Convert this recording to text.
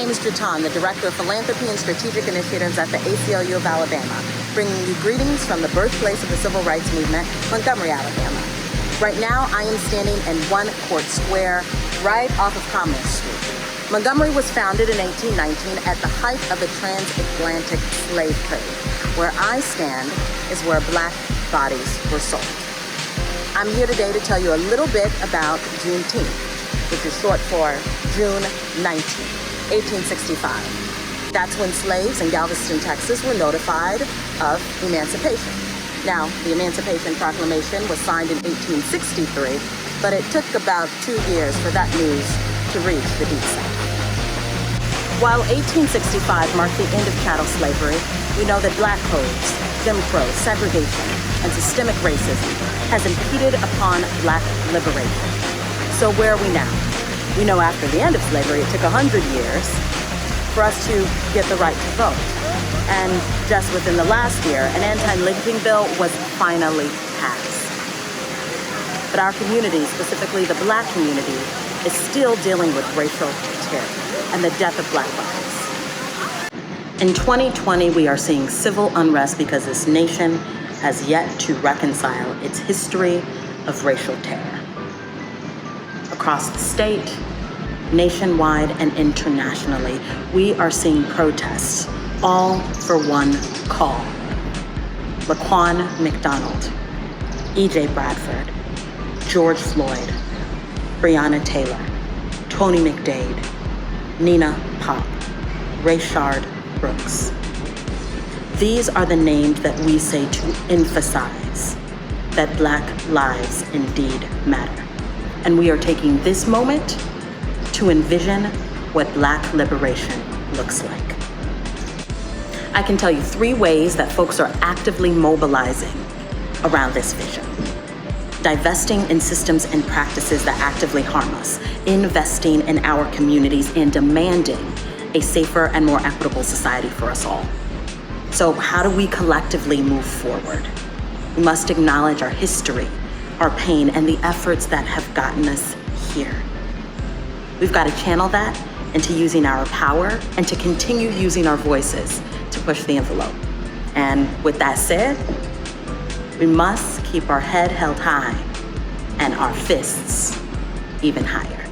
name is JaTaune, the Director of Philanthropy and Strategic Initiatives at the ACLU of Alabama, bringing you greetings from the birthplace of the Civil Rights Movement, Montgomery, Alabama. Right now, I am standing in One Court Square, right off of Commerce Street. Montgomery was founded in 1819 at the height of the transatlantic slave trade. Where I stand is where Black bodies were sold. I'm here today to tell you a little bit about Juneteenth, which is short for June 19, 1865. That's when slaves in Galveston, Texas were notified of emancipation. Now, the Emancipation Proclamation was signed in 1863, but it took about 2 years for that news to reach the Deep South. While 1865 marked the end of chattel slavery, we know that Black codes, Jim Crow, segregation, and systemic racism has impeded upon Black liberation. So where are we now? We know after the end of slavery, it took 100 years for us to get the right to vote. And just within the last year, an anti-lynching bill was finally passed. But our community, specifically the Black community, is still dealing with racial terror and the death of Black bodies. In 2020, we are seeing civil unrest because this nation has yet to reconcile its history of racial terror. Across the state, nationwide, and internationally, we are seeing protests, all for one call. Laquan McDonald, E.J. Bradford, George Floyd, Breonna Taylor, Tony McDade, Nina Pop, Rayshard Brooks. These are the names that we say to emphasize that Black lives indeed matter. And we are taking this moment to envision what Black liberation looks like. I can tell you 3 ways that folks are actively mobilizing around this vision. Divesting in systems and practices that actively harm us, investing in our communities, and demanding a safer and more equitable society for us all. So how do we collectively move forward? We must acknowledge our history, our pain, and the efforts that have gotten us here. We've got to channel that into using our power and to continue using our voices to push the envelope. And with that said, we must keep our head held high and our fists even higher.